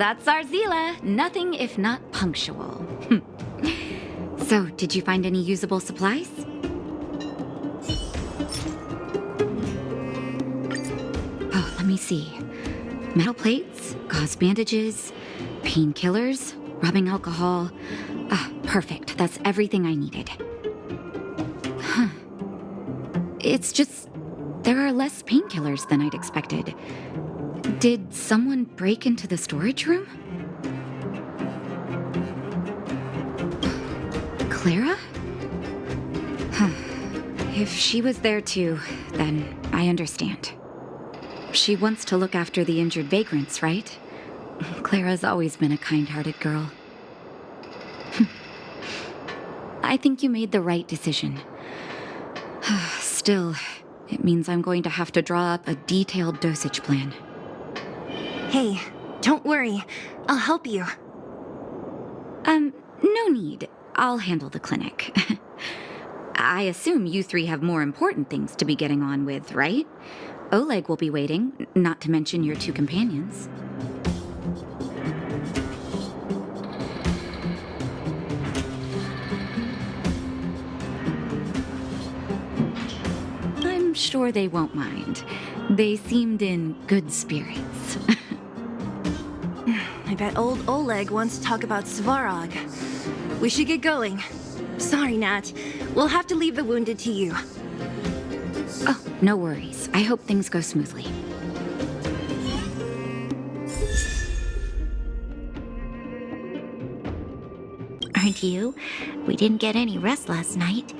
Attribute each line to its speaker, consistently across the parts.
Speaker 1: That's Arzila. Nothing if not punctual. So, did you find any usable supplies? Oh, let me see. Metal plates, gauze bandages, painkillers, rubbing alcohol. Ah, perfect. That's everything I needed. Huh. It's just, there are less painkillers than I'd expected. Did someone break into the storage room? Clara? Huh. If she was there too, then I understand. She wants to look after the injured vagrants, right? Clara's always been a kind-hearted girl. I think you made the right decision. Still, it means I'm going to have to draw up a detailed dosage plan.
Speaker 2: Hey, don't worry. I'll help you.
Speaker 1: No need. I'll handle the clinic. I assume you three have more important things to be getting on with, right? Oleg will be waiting, not to mention your two companions. I'm sure they won't mind. They seemed in good spirits.
Speaker 2: I bet old Oleg wants to talk about Svarog. We should get going. Sorry, Nat. We'll have to leave the wounded to you.
Speaker 1: Oh, no worries. I hope things go smoothly.
Speaker 3: Aren't you? We didn't get any rest last night.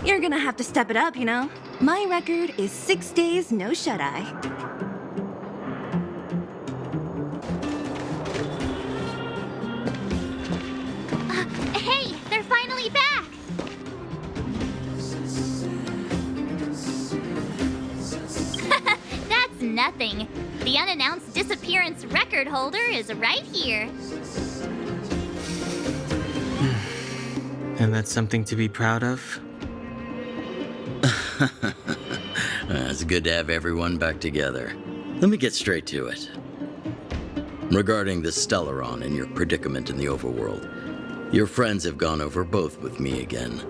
Speaker 2: You're gonna have to step it up, you know? My record is 6 days, no shut-eye.
Speaker 3: Hey, they're finally back! That's nothing. The unannounced disappearance record holder is right here.
Speaker 4: And that's something to be proud of?
Speaker 5: It's good to have everyone back together. Let me get straight to it. Regarding the Stellaron and your predicament in the overworld, your friends have gone over both with me again.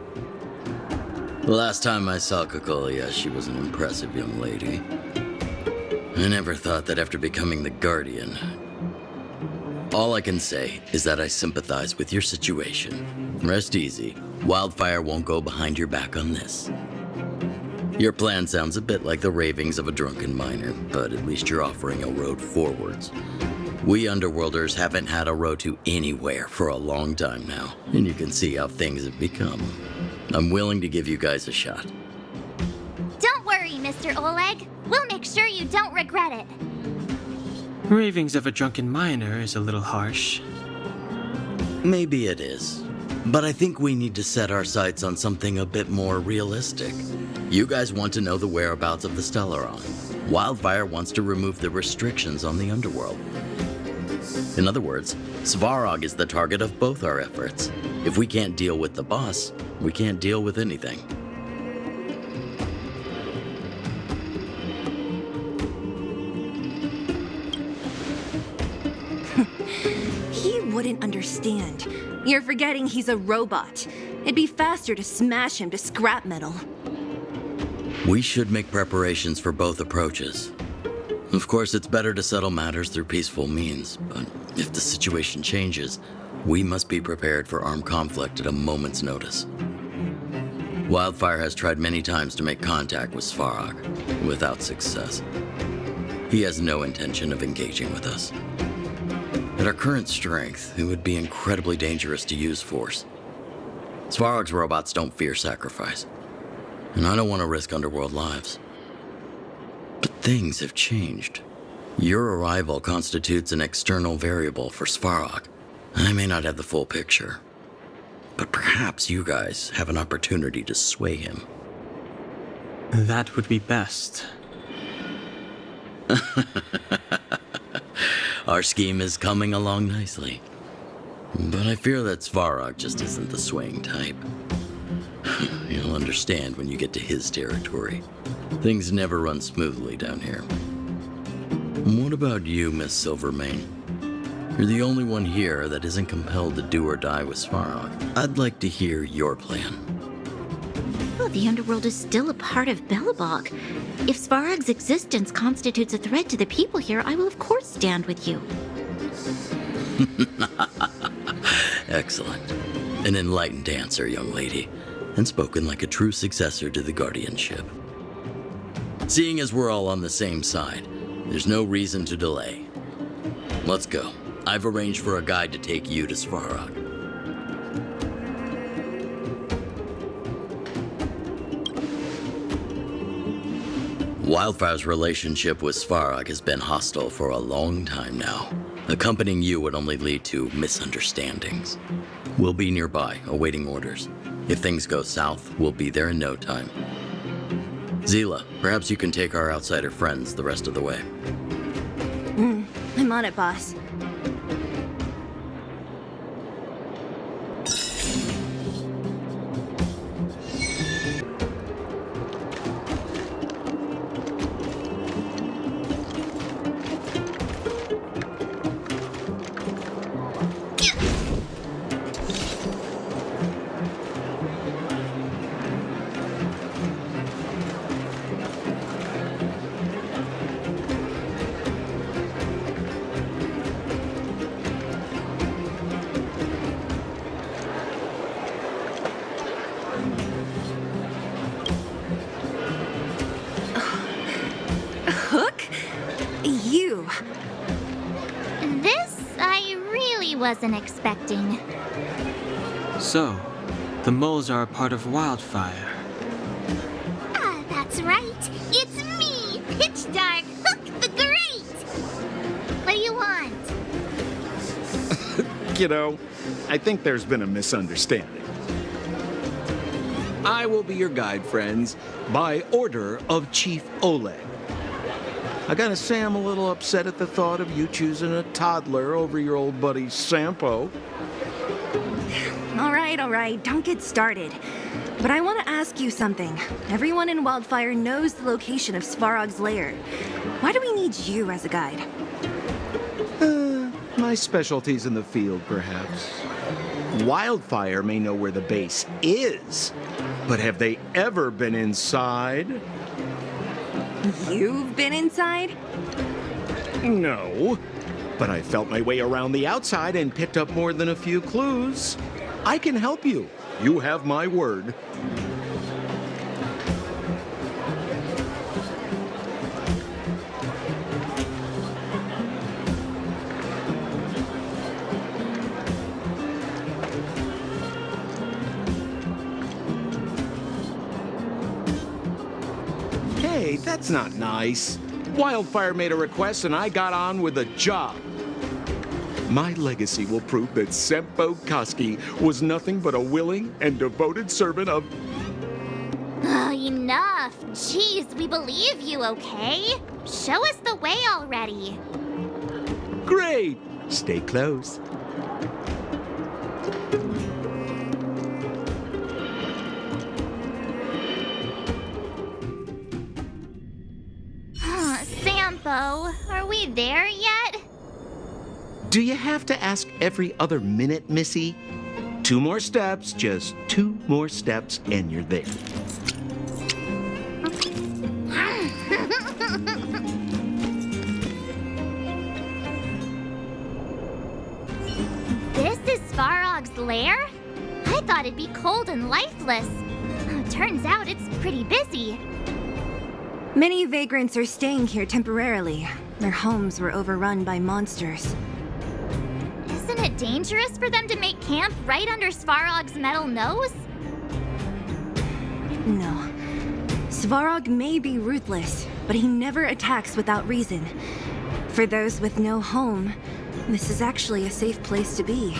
Speaker 5: The last time I saw Kokolia, she was an impressive young lady. I never thought that after becoming the Guardian. All I can say is that I sympathize with your situation. Rest easy. Wildfire won't go behind your back on this. Your plan sounds a bit like the ravings of a drunken miner, but at least you're offering a road forwards. We Underworlders haven't had a road to anywhere for a long time now, and you can see how things have become. I'm willing to give you guys a shot.
Speaker 3: Don't worry, Mr. Oleg. We'll make sure you don't regret it.
Speaker 4: Ravings of a drunken miner is a little harsh.
Speaker 5: Maybe it is, but I think we need to set our sights on something a bit more realistic. You guys want to know the whereabouts of the Stellaron. Wildfire wants to remove the restrictions on the Underworld. In other words, Svarog is the target of both our efforts. If we can't deal with the boss, we can't deal with anything.
Speaker 2: He wouldn't understand. You're forgetting he's a robot. It'd be faster to smash him to scrap metal.
Speaker 5: We should make preparations for both approaches. Of course, it's better to settle matters through peaceful means, but if the situation changes, we must be prepared for armed conflict at a moment's notice. Wildfire has tried many times to make contact with Svarog, without success. He has no intention of engaging with us. At our current strength, it would be incredibly dangerous to use force. Svarog's robots don't fear sacrifice, and I don't want to risk Underworld lives. But things have changed. Your arrival constitutes an external variable for Svarog. I may not have the full picture, but perhaps you guys have an opportunity to sway him.
Speaker 4: That would be best.
Speaker 5: Our scheme is coming along nicely. But I fear that Svarog just isn't the swaying type. You'll understand when you get to his territory. Things never run smoothly down here. What about you, Miss Silvermane? You're the only one here that isn't compelled to do or die with Svarog. I'd like to hear your plan.
Speaker 3: Well, the underworld is still a part of Belobog. If Svarog's existence constitutes a threat to the people here, I will of course stand with you.
Speaker 5: Excellent. An enlightened answer, young lady, and spoken like a true successor to the guardianship. Seeing as we're all on the same side, there's no reason to delay. Let's go. I've arranged for a guide to take you to Svarog. Wildfire's relationship with Svarog has been hostile for a long time now. Accompanying you would only lead to misunderstandings. We'll be nearby, awaiting orders. If things go south, we'll be there in no time. Zila, perhaps you can take our outsider friends the rest of the way.
Speaker 2: I'm on it, boss. Hook? You.
Speaker 3: This I really wasn't expecting.
Speaker 4: So, the moles are a part of Wildfire.
Speaker 3: Ah, that's right. It's me, Pitch Dark Hook the Great. What do you want?
Speaker 6: Kiddo, I think there's been a misunderstanding. I will be your guide, friends, by order of Chief Oleg. I gotta say I'm a little upset at the thought of you choosing a toddler over your old buddy Sampo.
Speaker 2: All right, don't get started. But I want to ask you something. Everyone in Wildfire knows the location of Svarog's lair. Why do we need you as a guide?
Speaker 6: My specialty's in the field, perhaps. Wildfire may know where the base is, but have they ever been inside?
Speaker 2: You've been inside?
Speaker 6: No, but I felt my way around the outside and picked up more than a few clues. I can help you. You have my word. Hey, that's not nice. Wildfire made a request and I got on with the job. My legacy will prove that Sempo Koski was nothing but a willing and devoted servant of...
Speaker 3: Oh, enough. Jeez, we believe you, okay? Show us the way already.
Speaker 6: Great! Stay close.
Speaker 3: Sampo, are we there yet?
Speaker 6: Do you have to ask every other minute, Missy? 2 more steps, just 2 more steps, and you're there.
Speaker 3: This is Svarog's lair? I thought it'd be cold and lifeless. Turns out it's pretty busy.
Speaker 2: Many vagrants are staying here temporarily. Their homes were overrun by monsters.
Speaker 3: Isn't it dangerous for them to make camp right under Svarog's metal nose?
Speaker 2: No. Svarog may be ruthless, but he never attacks without reason. For those with no home, this is actually a safe place to be.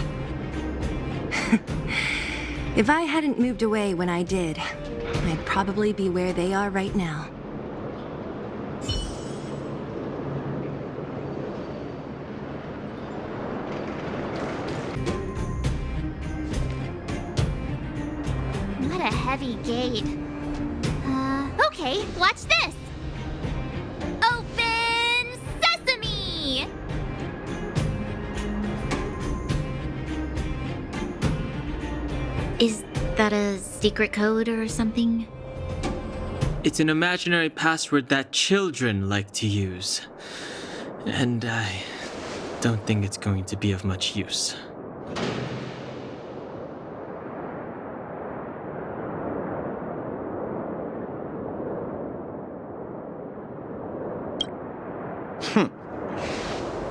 Speaker 2: If I hadn't moved away when I did, I'd probably be where they are right now.
Speaker 3: What a heavy gate. Okay, watch this. Open Is that a secret code or something?
Speaker 4: It's an imaginary password that children like to use. And I don't think it's going to be of much use.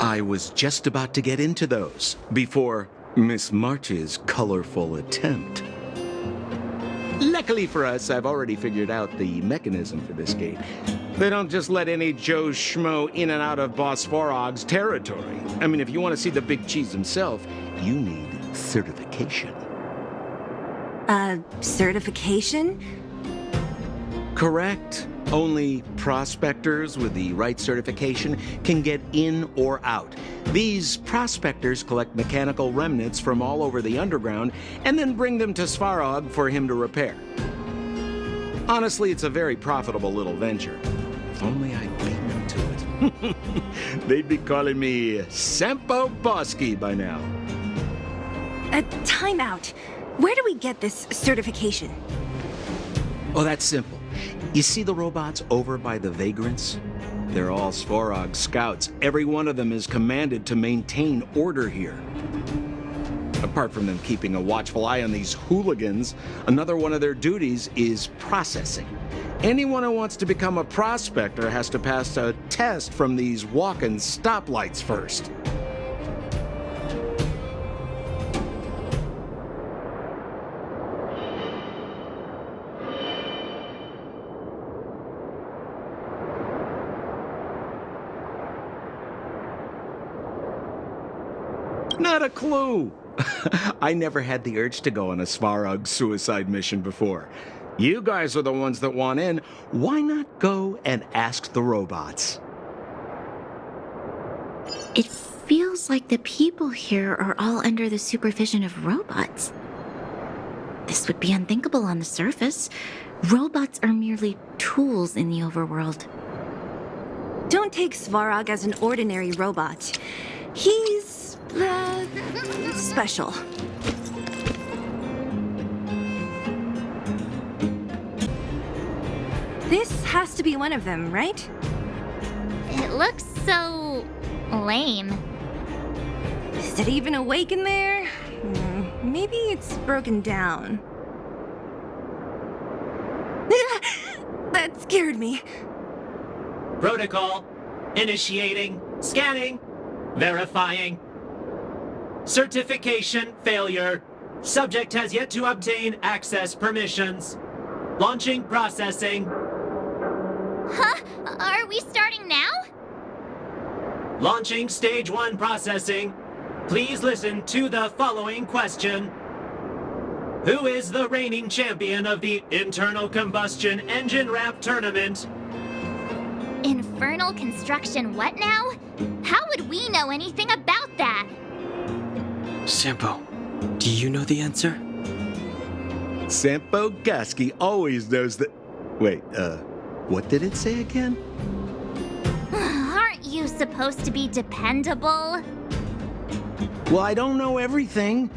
Speaker 6: I was just about to get into those before Miss March's colorful attempt. Luckily for us, I've already figured out the mechanism for this gate. They don't just let any Joe Schmo in and out of Boss Farog's territory. I mean, if you want to see the big cheese himself, you need certification.
Speaker 2: Certification?
Speaker 6: Correct. Only prospectors with the right certification can get in or out. These prospectors collect mechanical remnants from all over the underground and then bring them to Svarog for him to repair. Honestly, it's a very profitable little venture. If only I beat them to it. They'd be calling me Sempo Bosky by now.
Speaker 2: Time out. Where do we get this certification?
Speaker 6: Oh, that's simple. You see the robots over by the Vagrants? They're all Svarog scouts. Every one of them is commanded to maintain order here. Apart from them keeping a watchful eye on these hooligans, another one of their duties is processing. Anyone who wants to become a prospector has to pass a test from these walk-in stoplights first. Not a clue. I never had the urge to go on a Svarog suicide mission before. You guys are the ones that want in. Why not go and ask the robots?
Speaker 3: It feels like the people here are all under the supervision of robots. This would be unthinkable on the surface. Robots are merely tools in the overworld.
Speaker 2: Don't take Svarog as an ordinary robot. He's, special. This has to be one of them, right?
Speaker 3: It looks so lame.
Speaker 2: Is it even awake in there? Maybe it's broken down. That scared me.
Speaker 7: Protocol. Initiating. Scanning. Verifying. Certification failure. Subject has yet to obtain access permissions. Launching processing.
Speaker 3: Huh? Are we starting now?
Speaker 7: Launching stage 1 processing. Please listen to the following question. Who is the reigning champion of the Internal Combustion Engine Rap Tournament?
Speaker 3: Infernal construction what now? How would we know anything about that?
Speaker 4: Sampo, do you know the answer?
Speaker 6: Sempo Bosky always knows that... Wait, what did it say again?
Speaker 3: Aren't you supposed to be dependable?
Speaker 6: Well, I don't know everything.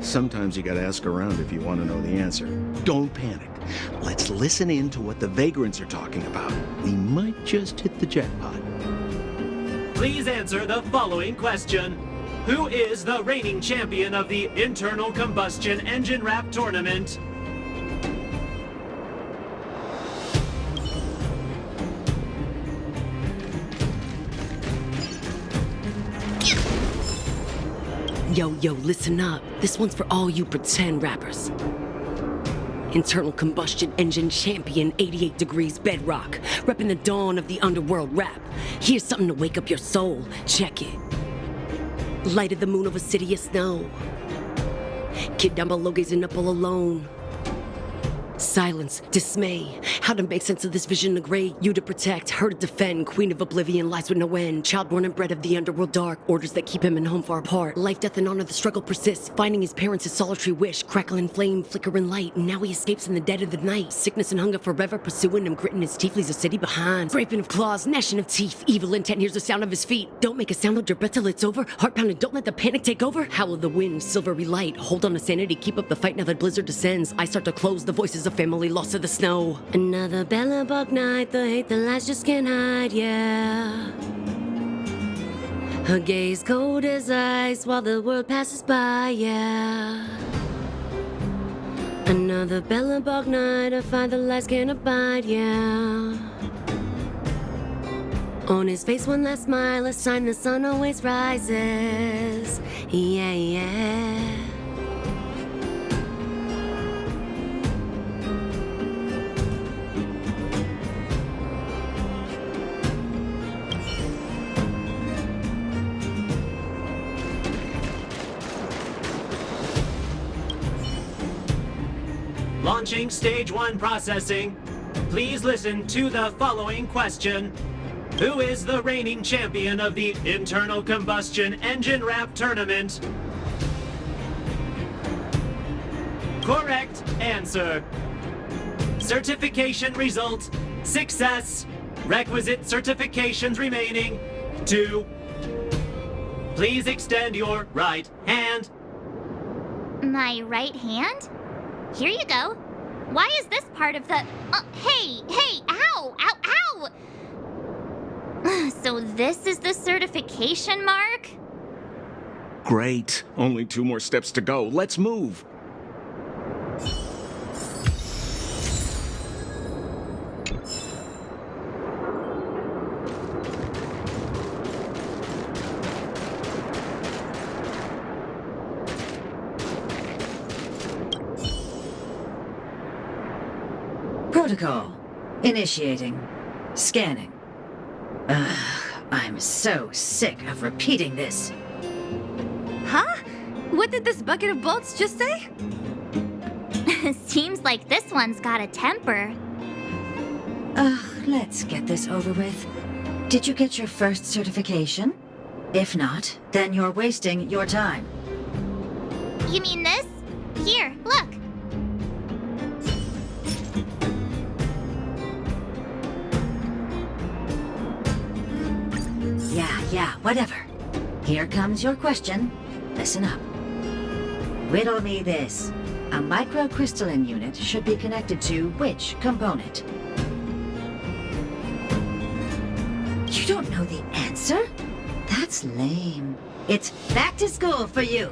Speaker 6: Sometimes you gotta ask around if you want to know the answer. Don't panic. Let's listen in to what the Vagrants are talking about. We might just hit the jackpot.
Speaker 7: Please answer the following question. Who is the reigning champion of the Internal Combustion Engine Rap Tournament?
Speaker 8: Yo, listen up. This one's for all you pretend rappers. Internal Combustion Engine Champion, 88 Degrees Bedrock, repping the dawn of the underworld rap. Here's something to wake up your soul. Check it. Light of the moon over city of snow. Kid down below gazing up all alone. Silence, dismay. How to make sense of this vision of gray? You to protect, her to defend. Queen of oblivion, lies with no end. Child born and bred of the underworld dark. Orders that keep him and home far apart. Life, death, and honor, the struggle persists. Finding his parents, his solitary wish. Crackling flame, flickering light. And now he escapes in the dead of the night. Sickness and hunger forever pursuing him. Gritting his teeth, leaves a city behind. Scraping of claws, gnashing of teeth. Evil intent hears the sound of his feet. Don't make a sound, hold your breath till it's over. Heart pounding, don't let the panic take over. Howl of the wind, silvery light. Hold on to sanity, keep up the fight now that blizzard descends. I start to close the voices of family lost to the snow. Another Bellabog night, the hate, the lies just can't hide, yeah. Her gaze cold as ice while the world passes by, yeah. Another Bellabog night, I find the lies can't abide, yeah. On his face one last smile, a sign the sun always rises, yeah, yeah.
Speaker 7: Launching stage 1 processing. Please listen to the following question. Who is the reigning champion of the Internal Combustion Engine Rap Tournament? Correct answer. Certification result, success. Requisite certifications remaining, 2. Please extend your right hand.
Speaker 9: My right hand? Here you go. Why is this part of the... hey! Ow! Ow! Ow! So this is the certification mark?
Speaker 6: Great. Only 2 more steps to go. Let's move.
Speaker 10: Protocol. Initiating. Scanning. I'm so sick of repeating this.
Speaker 2: Huh? What did this bucket of bolts just say?
Speaker 9: Seems like this one's got a temper.
Speaker 10: Let's get this over with. Did you get your first certification? If not, then you're wasting your time.
Speaker 9: You mean this? Here, look.
Speaker 10: Yeah, whatever. Here comes your question. Listen up. Riddle me this. A microcrystalline unit should be connected to which component? You don't know the answer? That's lame. It's back to school for you.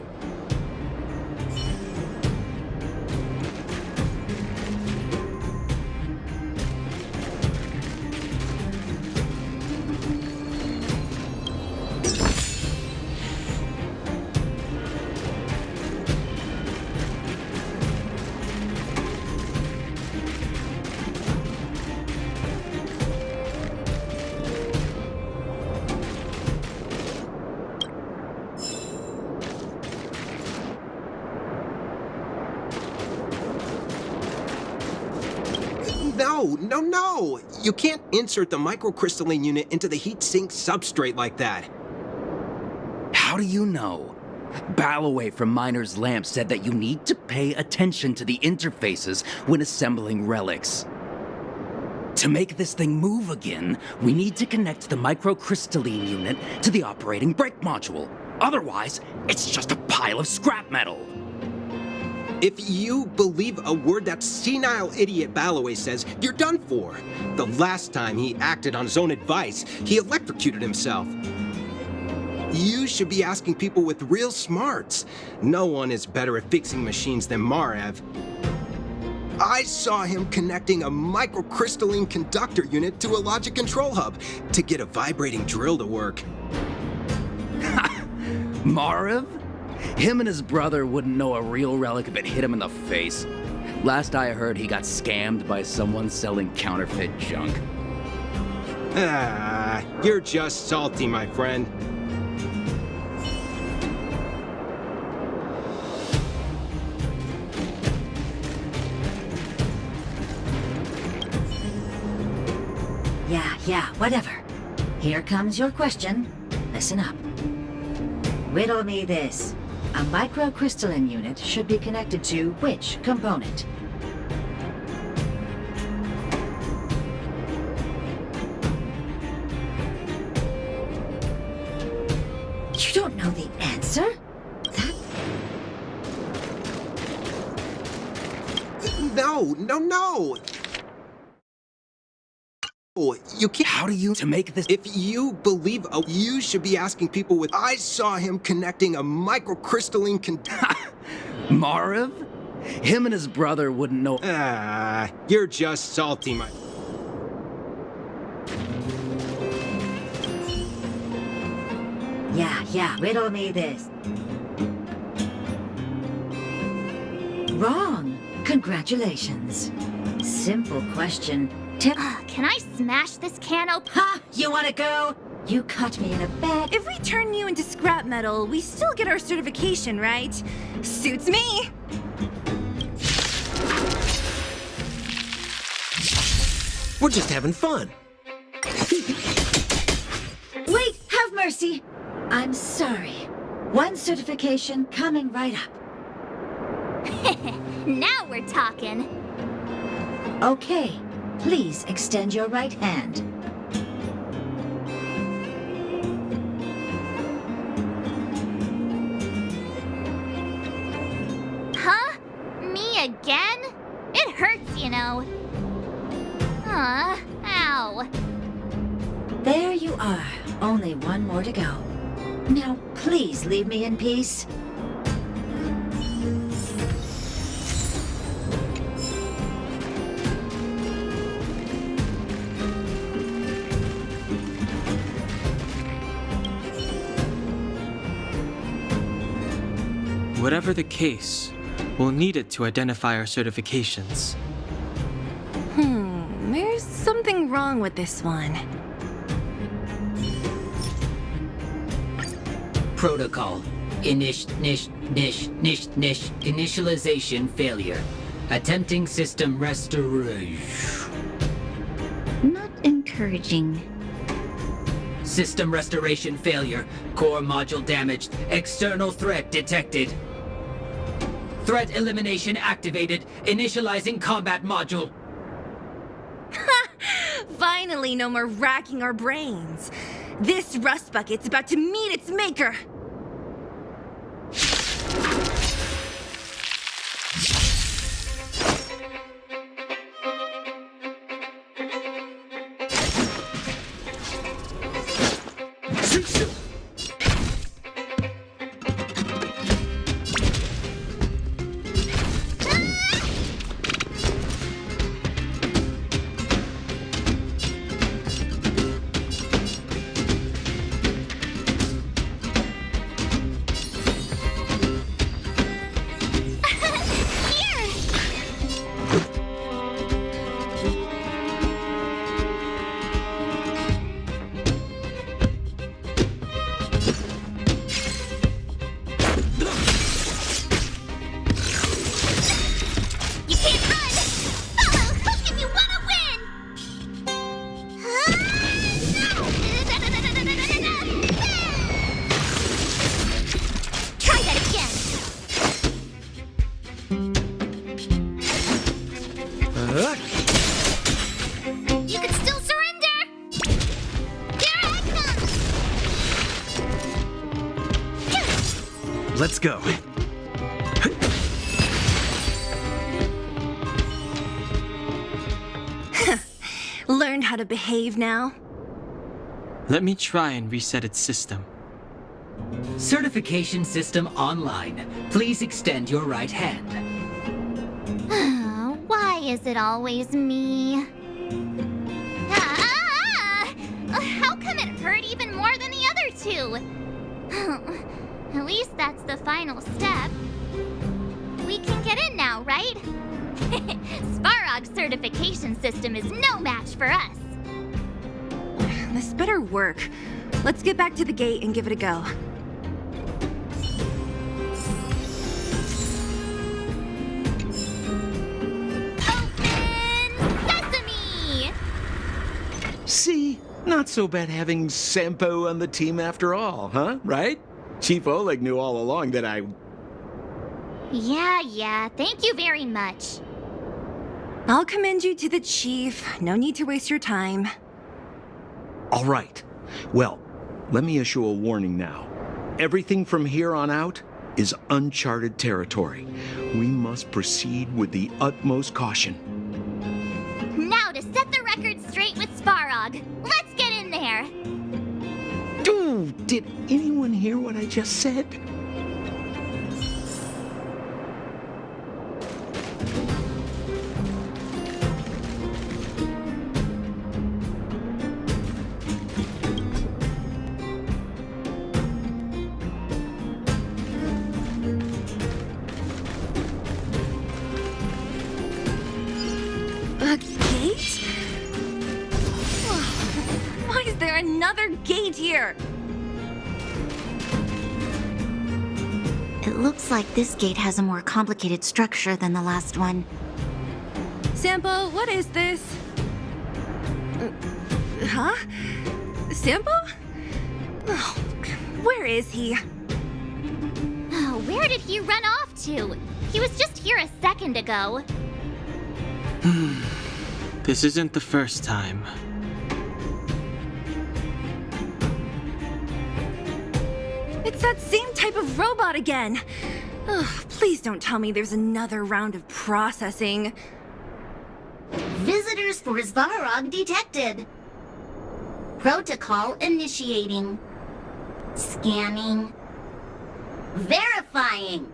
Speaker 11: No! You can't insert the microcrystalline unit into the heat sink substrate like that.
Speaker 12: How do you know? Balloway from Miner's Lamp said that you need to pay attention to the interfaces when assembling relics. To make this thing move again, we need to connect the microcrystalline unit to the operating brake module. Otherwise, it's just a pile of scrap metal.
Speaker 11: If you believe a word that senile idiot Balloway says, you're done for. The last time he acted on his own advice, he electrocuted himself. You should be asking people with real smarts. No one is better at fixing machines than Marev. I saw him connecting a microcrystalline conductor unit to a logic control hub to get a vibrating drill to work.
Speaker 12: Marev? Him and his brother wouldn't know a real relic if it hit him in the face. Last I heard, he got scammed by someone selling counterfeit junk.
Speaker 11: You're just salty, my friend.
Speaker 10: yeah, whatever. Here comes your question. Listen up. Riddle me this. A microcrystalline unit should be connected to which component? You don't know the answer?
Speaker 11: No. Oh, you can't.
Speaker 12: How do you to make this?
Speaker 11: If you believe you should be asking people with. I saw him connecting a microcrystalline
Speaker 12: Marv? Him and his brother wouldn't know.
Speaker 11: You're just salty, my.
Speaker 10: Yeah, riddle me this. Wrong. Congratulations. Simple question.
Speaker 9: Can I smash this can open?
Speaker 10: Ha! You wanna go? You caught me in a bad...
Speaker 2: If we turn you into scrap metal, we still get our certification, right? Suits me!
Speaker 11: We're just having fun.
Speaker 10: Wait, have mercy. I'm sorry. One certification coming right up.
Speaker 9: Now we're talking.
Speaker 10: Okay, please extend your right hand.
Speaker 9: Huh? Me again? It hurts, you know. Ow.
Speaker 10: There you are. Only one more to go. Now, please leave me in peace.
Speaker 4: Whatever the case, we'll need it to identify our certifications.
Speaker 2: There's something wrong with this one.
Speaker 13: Protocol. Initialization failure. Attempting system restoration.
Speaker 3: Not encouraging.
Speaker 13: System restoration failure. Core module damaged. External threat detected. Threat elimination activated. Initializing combat module.
Speaker 2: Finally, no more racking our brains. This rust bucket's about to meet its maker.
Speaker 9: You can still surrender! Here I come!
Speaker 14: Let's go.
Speaker 2: Learned how to behave now?
Speaker 4: Let me try and reset its system.
Speaker 13: Certification system online. Please extend your right hand.
Speaker 9: Why is it always me? How come it hurt even more than the other two? At least that's the final step. We can get in now, right? Svarog's certification system is no match for us.
Speaker 2: This better work. Let's get back to the gate and give it a go.
Speaker 9: Open sesame!
Speaker 11: See?
Speaker 6: Not so bad having Sampo on the team after all, huh? Right? Chief Oleg knew all along that I...
Speaker 9: Yeah, thank you very much.
Speaker 2: I'll commend you to the chief. No need to waste your time.
Speaker 6: All right. Well, let me issue a warning now. Everything from here on out is uncharted territory. We must proceed with the utmost caution.
Speaker 9: Now to set the record straight with Svarog. Let's get in there.
Speaker 6: Dude, did anyone hear what I just said?
Speaker 2: A gate? Why is there another gate here?
Speaker 3: It looks like this gate has a more complicated structure than the last one.
Speaker 2: Sampo, what is this? Huh? Sampo? Oh, where is he?
Speaker 9: Oh, where did he run off to? He was just here a second ago.
Speaker 4: This isn't the first time.
Speaker 2: It's that same type of robot again. Ugh, please don't tell me there's another round of processing.
Speaker 3: Visitors for Svarog detected. Protocol initiating. Scanning. Verifying.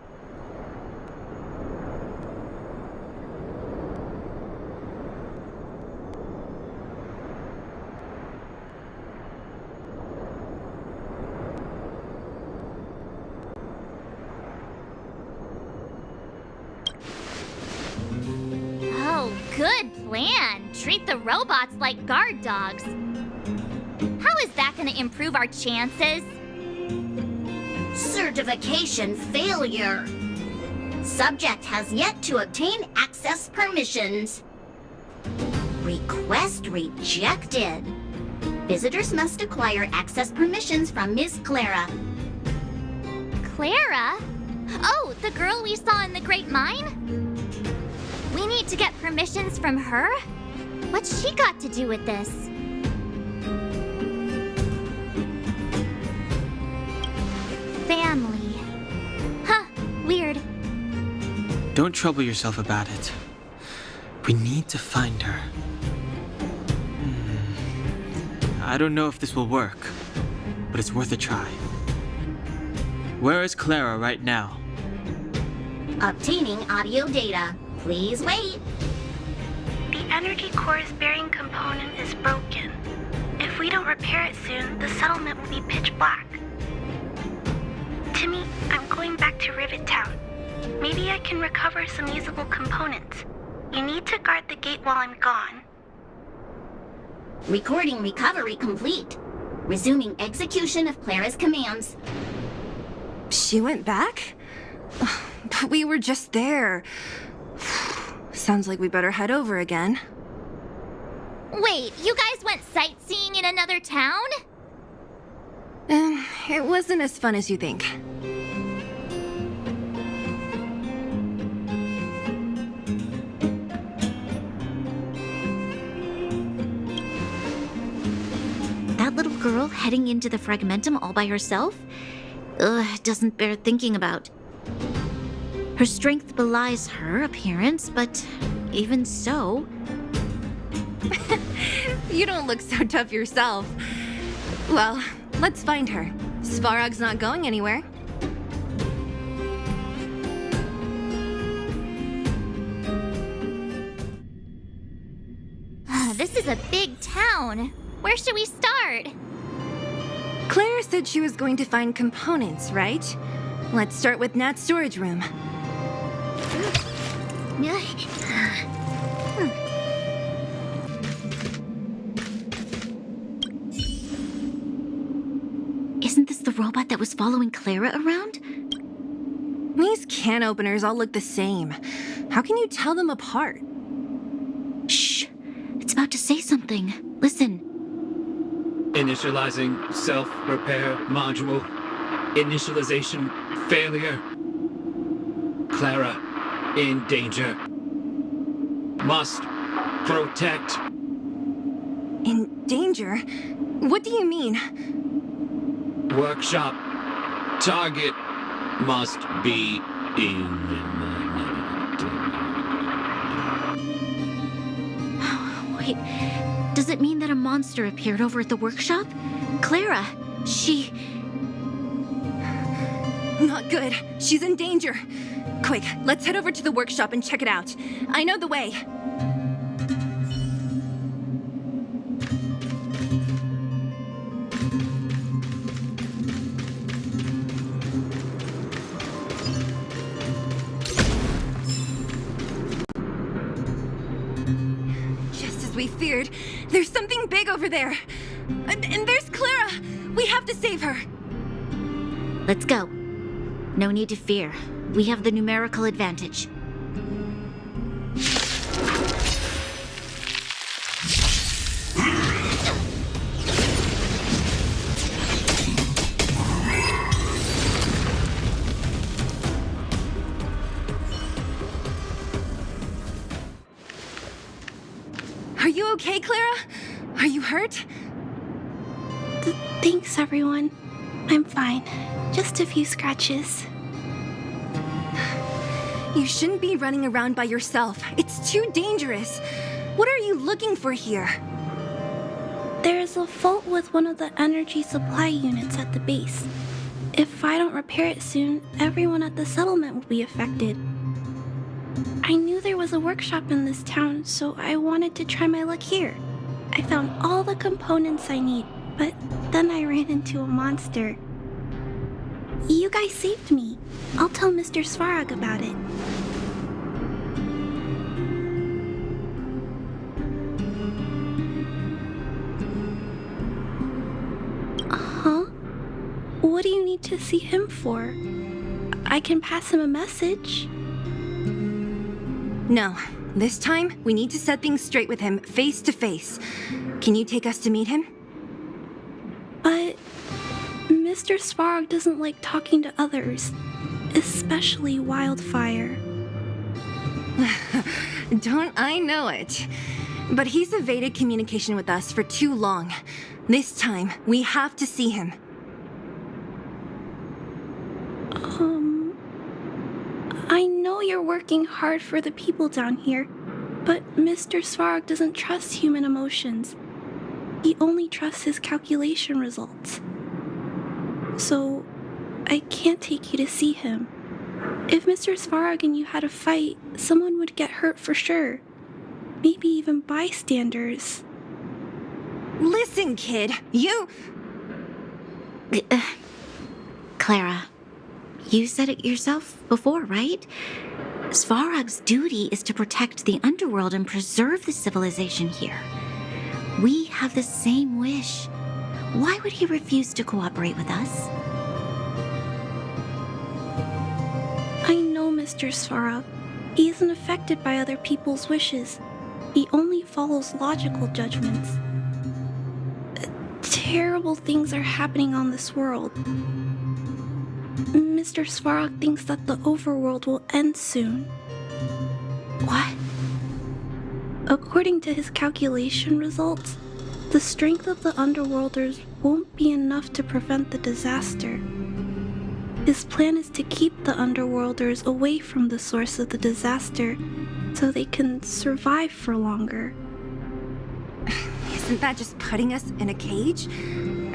Speaker 9: Oh, good plan. Treat the robots like guard dogs. How is that gonna improve our chances?
Speaker 3: Certification failure. Subject has yet to obtain access permissions. Request rejected. Visitors must acquire access permissions from Miss Clara.
Speaker 9: Clara? Oh, the girl we saw in the Great Mine? We need to get permissions from her? What's she got to do with this? Family. Huh, weird.
Speaker 4: Don't trouble yourself about it. We need to find her. I don't know if this will work, but it's worth a try. Where is Clara right now?
Speaker 3: Obtaining audio data. Please wait.
Speaker 14: The energy core's bearing component is broken. If we don't repair it soon, the settlement will be pitch black. Timmy, I'm going back to Rivet Town. Maybe I can recover some usable components. You need to guard the gate while I'm gone.
Speaker 3: Recording recovery complete. Resuming execution of Clara's commands.
Speaker 2: She went back? But we were just there. Sounds like we better head over again.
Speaker 9: Wait, you guys went sightseeing in another town?
Speaker 2: It wasn't as fun as you think.
Speaker 3: That little girl heading into the Fragmentum all by herself? Doesn't bear thinking about. Her strength belies her appearance, but even so...
Speaker 2: You don't look so tough yourself. Well, let's find her. Svarog's not going anywhere.
Speaker 9: This is a big town. Where should we start?
Speaker 2: Claire said she was going to find components, right? Let's start with Nat's storage room.
Speaker 3: Isn't this the robot that was following Clara around?
Speaker 2: These can openers all look the same. How can you tell them apart?
Speaker 3: Shh! It's about to say something. Listen.
Speaker 7: Initializing self-repair module. Initialization failure. Clara in danger. Must protect.
Speaker 2: In danger? What do you mean?
Speaker 7: Workshop. Target must be
Speaker 3: Wait, does it mean that a monster appeared over at the workshop? Clara, she...
Speaker 2: Not good. She's in danger. Quick, let's head over to the workshop and check it out. I know the way. Just as we feared, there's something big over there. And there's Clara. We have to save her.
Speaker 3: Let's go. No need to fear. We have the numerical advantage.
Speaker 2: Are you okay, Clara? Are you hurt?
Speaker 14: Thanks, everyone. I'm fine. Just a few scratches.
Speaker 2: You shouldn't be running around by yourself. It's too dangerous. What are you looking for here?
Speaker 14: There is a fault with one of the energy supply units at the base. If I don't repair it soon, everyone at the settlement will be affected. I knew there was a workshop in this town, so I wanted to try my luck here. I found all the components I need, but then I ran into a monster. You guys saved me. I'll tell Mr. Svarog about it. Huh? What do you need to see him for? I can pass him a message.
Speaker 2: No. This time, we need to set things straight with him, face to face. Can you take us to meet him?
Speaker 14: But Mr. Svarog doesn't like talking to others, especially Wildfire.
Speaker 2: Don't I know it? But he's evaded communication with us for too long. This time, we have to see him.
Speaker 14: I know you're working hard for the people down here, but Mr. Svarog doesn't trust human emotions. He only trusts his calculation results. So, I can't take you to see him. If Mr. Svarog and you had a fight, someone would get hurt for sure. Maybe even bystanders.
Speaker 2: Listen, kid, you...
Speaker 3: Clara, you said it yourself before, right? Svarog's duty is to protect the underworld and preserve the civilization here. We have the same wish. Why would he refuse to cooperate with us?
Speaker 14: I know Mr. Svarog. He isn't affected by other people's wishes. He only follows logical judgments. Terrible things are happening on this world. Mr. Svarog thinks that the overworld will end soon.
Speaker 3: What?
Speaker 14: According to his calculation results, the strength of the underworlders won't be enough to prevent the disaster. His plan is to keep the underworlders away from the source of the disaster so they can survive for longer.
Speaker 2: Isn't that just putting us in a cage?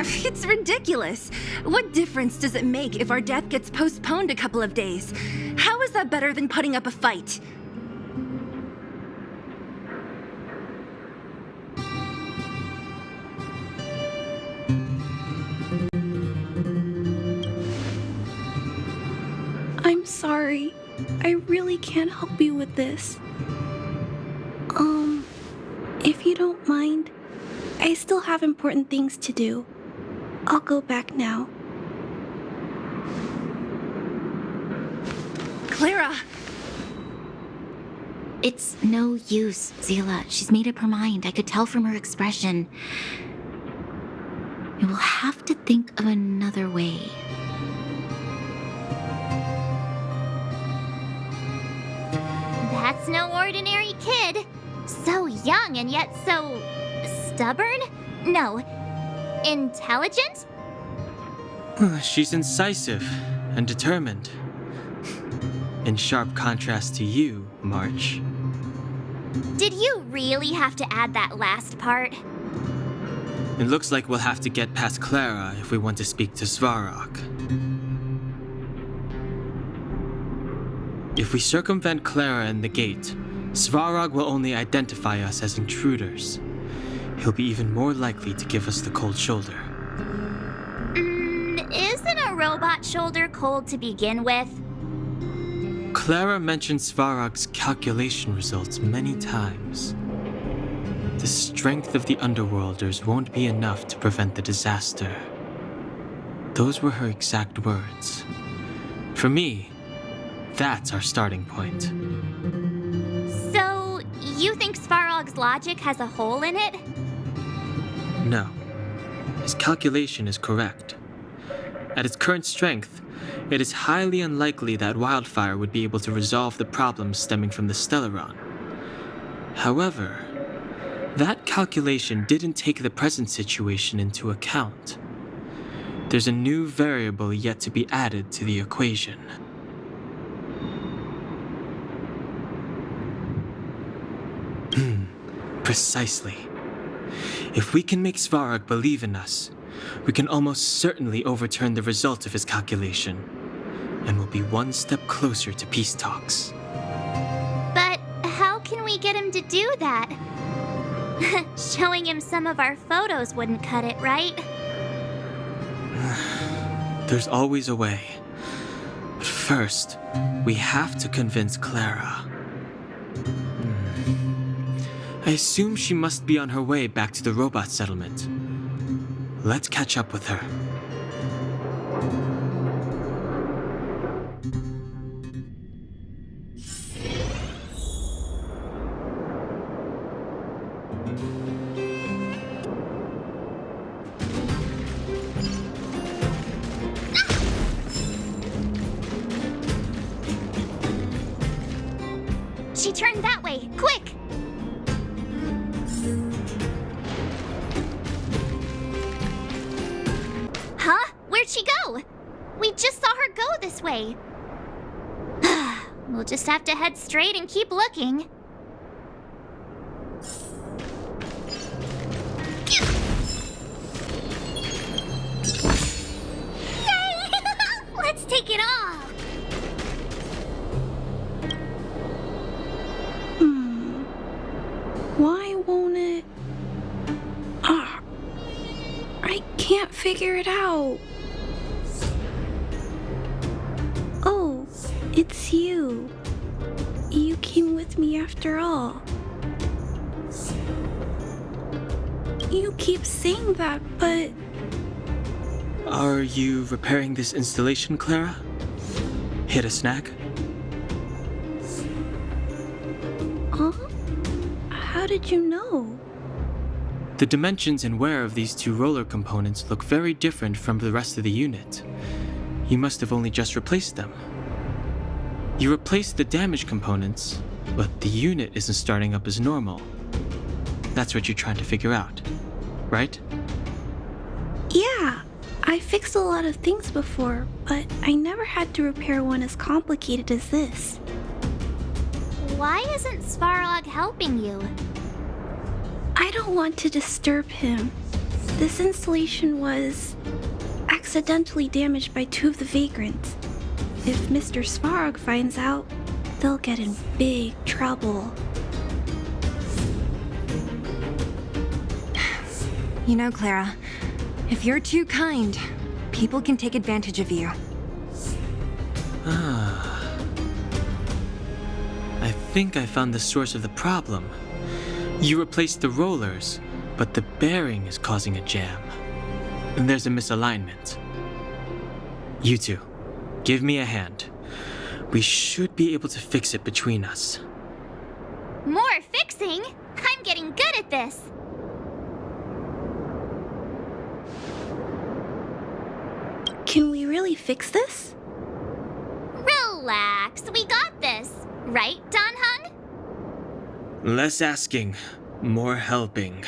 Speaker 2: It's ridiculous. What difference does it make if our death gets postponed a couple of days? How is that better than putting up a fight?
Speaker 14: I'm sorry. I really can't help you with this. If you don't mind, I still have important things to do. I'll go back now.
Speaker 2: Clara!
Speaker 3: It's no use, Zila. She's made up her mind. I could tell from her expression. We will have to think of another way.
Speaker 9: That's no ordinary kid. So young and yet so stubborn? No, intelligent?
Speaker 4: She's incisive and determined. In sharp contrast to you, March.
Speaker 9: Did you really have to add that last part?
Speaker 4: It looks like we'll have to get past Clara if we want to speak to Svarog. If we circumvent Clara and the gate, Svarog will only identify us as intruders. He'll be even more likely to give us the cold shoulder.
Speaker 9: Isn't a robot shoulder cold to begin with?
Speaker 4: Clara mentioned Svarog's calculation results many times. The strength of the Underworlders won't be enough to prevent the disaster. Those were her exact words. For me, that's our starting point.
Speaker 9: So, you think Svarog's logic has a hole in it?
Speaker 4: No. His calculation is correct. At its current strength, it is highly unlikely that Wildfire would be able to resolve the problems stemming from the Stellaron. However, that calculation didn't take the present situation into account. There's a new variable yet to be added to the equation. Precisely. If we can make Svarog believe in us, we can almost certainly overturn the result of his calculation, and we'll be one step closer to peace talks.
Speaker 9: But how can we get him to do that? Showing him some of our photos wouldn't cut it, right?
Speaker 4: There's always a way. But first, we have to convince Clara. I assume she must be on her way back to the robot settlement. Let's catch up with her.
Speaker 9: She turned that way! Quick! Huh? Where'd she go? We just saw her go this way. We'll just have to head straight and keep looking. Let's take it off!
Speaker 14: Why won't it? I can't figure it out. Oh, it's you. You came with me after all. You keep saying that, but...
Speaker 4: Are you repairing this installation, Clara? Hit a snag?
Speaker 14: Huh? How did you know?
Speaker 4: The dimensions and wear of these two roller components look very different from the rest of the unit. You must have only just replaced them. You replaced the damaged components, but the unit isn't starting up as normal. That's what you're trying to figure out, right?
Speaker 14: Yeah, I fixed a lot of things before, but I never had to repair one as complicated as this.
Speaker 9: Why isn't Svarog helping you?
Speaker 14: I don't want to disturb him. This installation was accidentally damaged by two of the vagrants. If Mr. Svarog finds out, they'll get in big trouble.
Speaker 2: You know, Clara, if you're too kind, people can take advantage of you.
Speaker 4: I think I found the source of the problem. You replaced the rollers, but the bearing is causing a jam. And there's a misalignment. You two, give me a hand. We should be able to fix it between us.
Speaker 9: More fixing? I'm getting good at this.
Speaker 14: really fix this?
Speaker 9: Relax, we got this. Right, Don Hung?
Speaker 4: Less asking, more helping.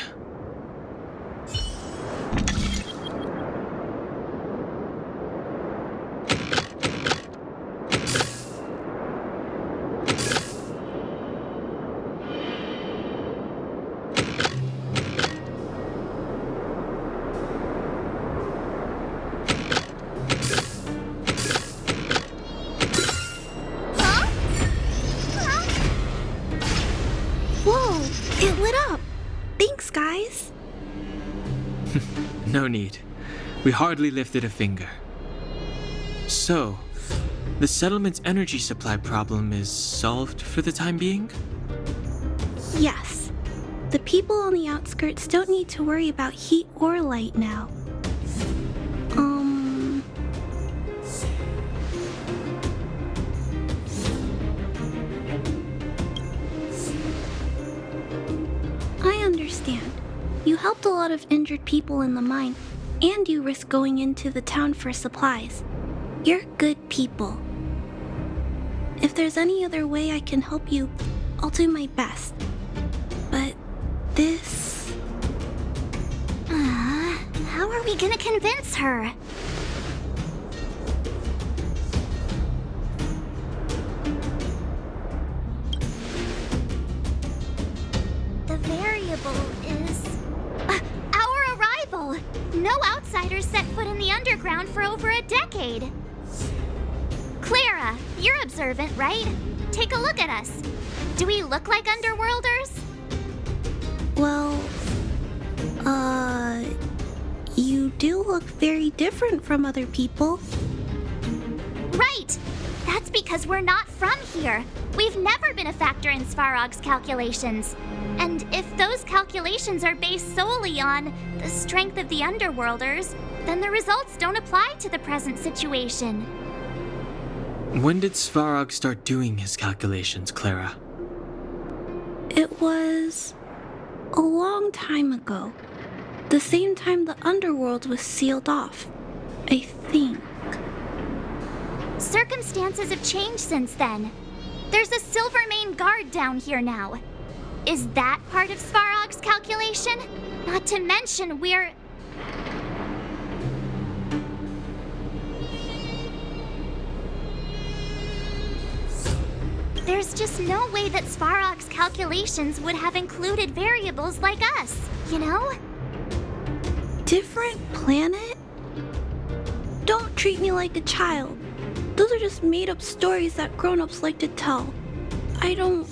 Speaker 14: Whoa, it lit up. Thanks, guys.
Speaker 4: No need. We hardly lifted a finger. So, the settlement's energy supply problem is solved for the time being?
Speaker 14: Yes. The people on the outskirts don't need to worry about heat or light now. I understand. You helped a lot of injured people in the mine, and you risked going into the town for supplies. You're good people. If there's any other way I can help you, I'll do my best. But this...
Speaker 9: How are we gonna convince her? The variable is... our arrival! No outsiders set foot in the underground for over a decade. Clara, you're observant, right? Take a look at us. Do we look like underworlders?
Speaker 14: Well, you do look very different from other people.
Speaker 9: Right! That's because we're not from here. We've never been a factor in Svarog's calculations. And if those calculations are based solely on the strength of the underworlders, then the results don't apply to the present situation.
Speaker 4: When did Svarog start doing his calculations, Clara?
Speaker 14: It was a long time ago. The same time the underworld was sealed off, I think.
Speaker 9: Circumstances have changed since then. There's a Silvermane guard down here now. Is that part of Svarog's calculation? Not to mention we're... There's just no way that Svarog's calculations would have included variables like us, you know?
Speaker 14: Different planet? Don't treat me like a child. Those are just made-up stories that grown-ups like to tell. I don't...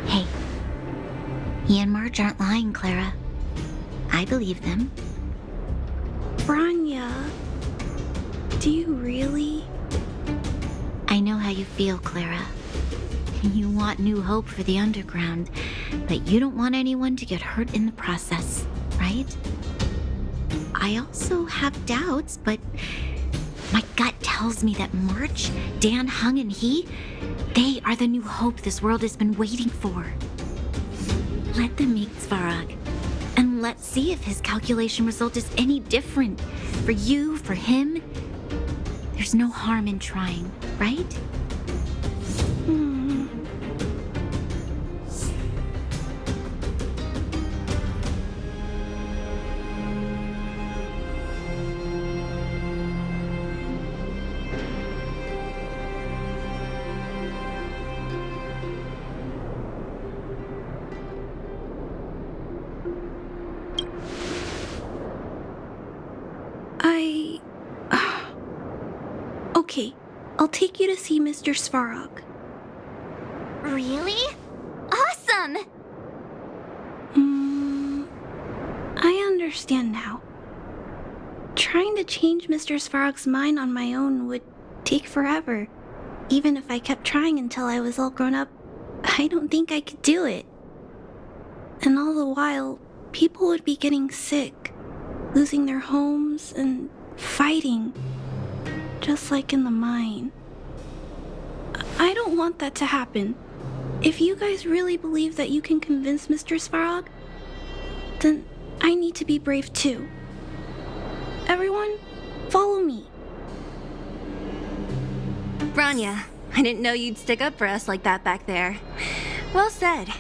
Speaker 3: Hey, he and Marge aren't lying, Clara. I believe them.
Speaker 14: Branya, do you really?
Speaker 3: I know how you feel, Clara. You want new hope for the underground, but you don't want anyone to get hurt in the process, right? I also have doubts, but my gut tells me that March, Dan Hung, and they are the new hope this world has been waiting for. Let them meet Svarog, and let's see if his calculation result is any different. For you, for him, there's no harm in trying, right?
Speaker 14: Okay, I'll take you to see Mr. Svarog.
Speaker 9: Really? Awesome!
Speaker 14: I understand now. Trying to change Mr. Svarog's mind on my own would take forever. Even if I kept trying until I was all grown up, I don't think I could do it. And all the while, people would be getting sick, losing their homes, and fighting. Just like in the mine. I don't want that to happen. If you guys really believe that you can convince Mr. Svarog, then I need to be brave too. Everyone, follow me.
Speaker 2: Branya, I didn't know you'd stick up for us like that back there. Well said.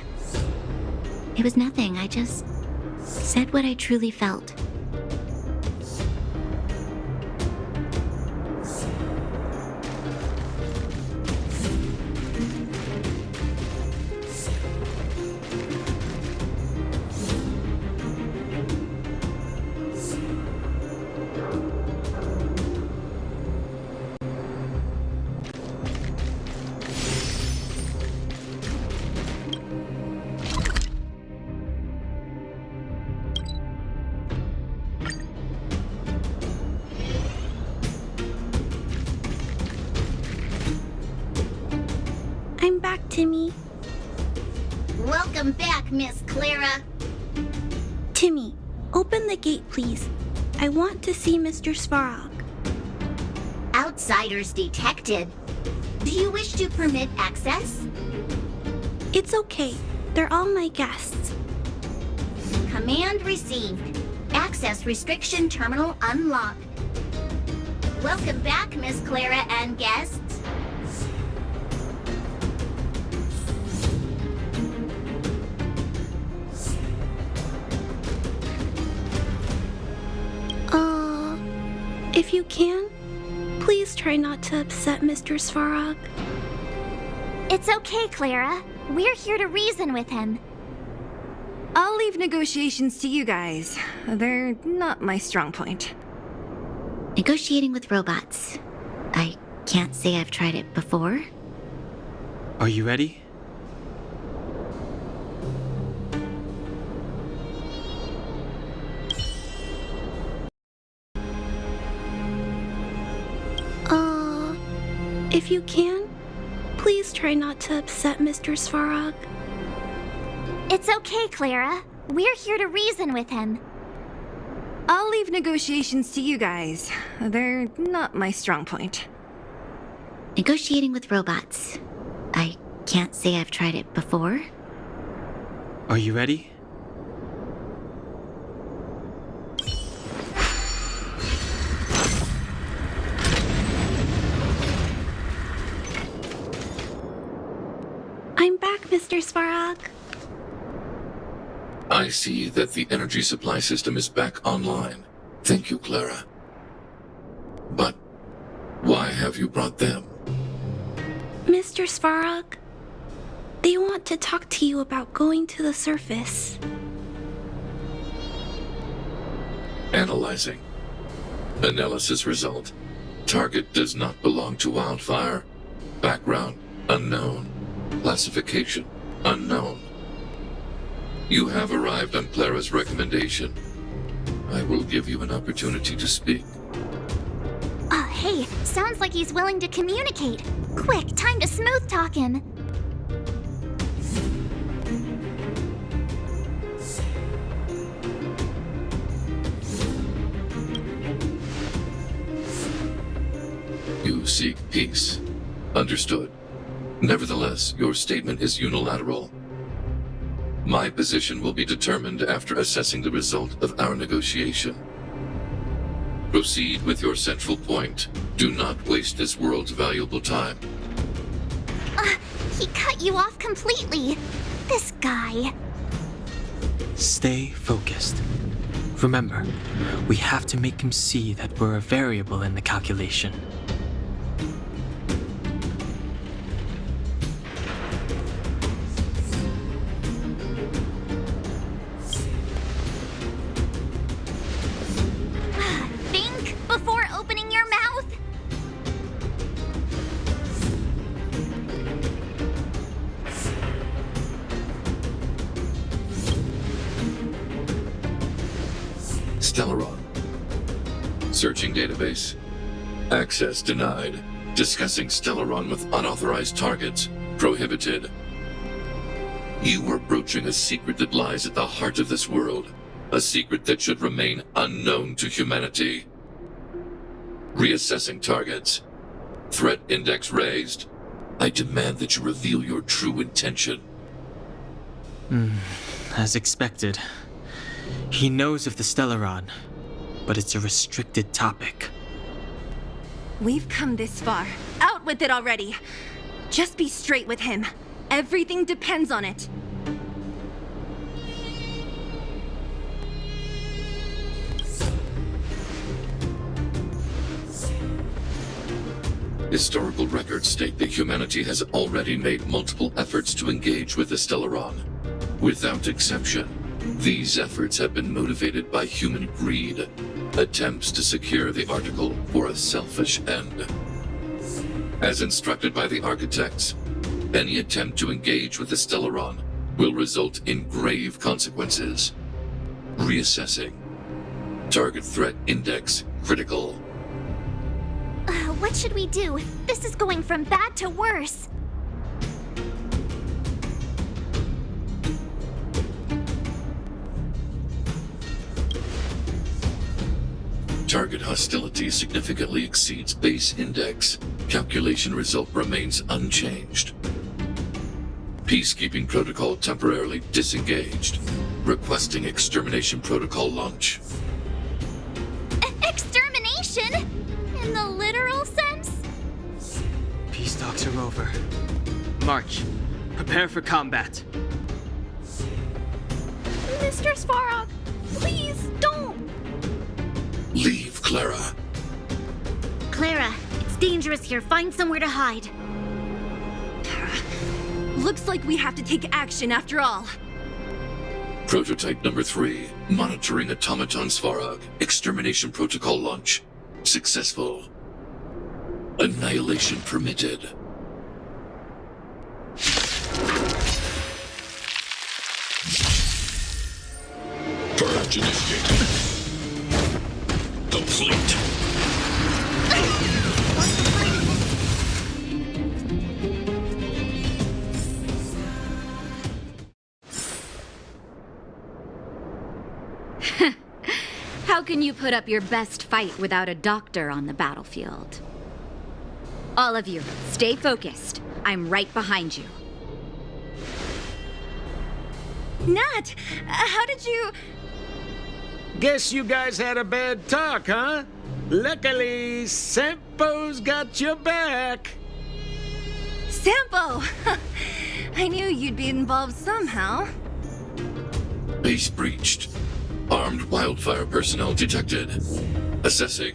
Speaker 3: It was nothing. I just said what I truly felt.
Speaker 14: I'm back, Timmy.
Speaker 9: Welcome back, Miss Clara.
Speaker 14: Timmy, open the gate, please. I want to see Mr. Svarog.
Speaker 9: Outsiders detected. Do you wish to permit access?
Speaker 14: It's okay. They're all my guests.
Speaker 9: Command received. Access restriction terminal unlocked. Welcome back, Miss Clara and guests.
Speaker 14: If you can, please try not to upset Mr. Svarog.
Speaker 9: It's okay, Clara. We're here to reason with him.
Speaker 2: I'll leave negotiations to you guys. They're not my strong point.
Speaker 3: Negotiating with robots. I can't say I've tried it before.
Speaker 4: Are you ready?
Speaker 14: If you can, please try not to upset Mr. Svarog.
Speaker 9: It's okay, Clara. We're here to reason with him.
Speaker 2: I'll leave negotiations to you guys. They're not my strong point.
Speaker 3: Negotiating with robots. I can't say I've tried it before.
Speaker 4: Are you ready?
Speaker 14: I'm back, Mr. Svarog.
Speaker 15: I see that the energy supply system is back online. Thank you, Clara. But why have you brought them?
Speaker 14: Mr. Svarog, they want to talk to you about going to the surface.
Speaker 15: Analyzing. Analysis result. Target does not belong to Wildfire. Background unknown. Classification unknown. You have arrived on Clara's recommendation. I will give you an opportunity to speak.
Speaker 9: Oh, hey, sounds like he's willing to communicate. Quick, time to smooth talk him.
Speaker 15: You seek peace. Understood. Nevertheless, your statement is unilateral. My position will be determined after assessing the result of our negotiation. Proceed with your central point. Do not waste this world's valuable time.
Speaker 9: He cut you off completely. This guy.
Speaker 4: Stay focused. Remember, we have to make him see that we're a variable in the calculation.
Speaker 9: Think before opening your mouth.
Speaker 15: Stellaron. Searching database. Access denied. Discussing Stellaron with unauthorized targets. Prohibited. You are broaching a secret that lies at the heart of this world. A secret that should remain unknown to humanity. Reassessing targets. Threat index raised. I demand that you reveal your true intention.
Speaker 4: As expected. He knows of the Stellaron, but it's a restricted topic.
Speaker 2: We've come this far. Out with it already. Just be straight with him. Everything depends on it.
Speaker 15: Historical records state that humanity has already made multiple efforts to engage with the Stellaron. Without exception, these efforts have been motivated by human greed, attempts to secure the article for a selfish end. As instructed by the architects, any attempt to engage with the Stellaron will result in grave consequences. Reassessing. Target threat index critical.
Speaker 9: What should we do? This is going from bad to worse.
Speaker 15: Target hostility significantly exceeds base index. Calculation result remains unchanged. Peacekeeping protocol temporarily disengaged. Requesting extermination protocol launch.
Speaker 9: Extermination? In the literal sense?
Speaker 4: Peace talks are over. March. Prepare for combat.
Speaker 14: Mr. Svarog, please don't!
Speaker 15: Leave, Clara.
Speaker 3: Clara, it's dangerous here. Find somewhere to hide.
Speaker 2: Looks like we have to take action after all.
Speaker 15: Prototype number 3. Monitoring automaton Svarog. Extermination protocol launch. Successful. Annihilation permitted. Purge initiated. Complete.
Speaker 1: How can you put up your best fight without a doctor on the battlefield? All of you, stay focused. I'm right behind you.
Speaker 2: Nat, how did you...
Speaker 6: Guess you guys had a bad talk, huh? Luckily, Sempo's got your back.
Speaker 2: Sampo! I knew you'd be involved somehow.
Speaker 15: Base breached. Armed wildfire personnel detected. Assessing.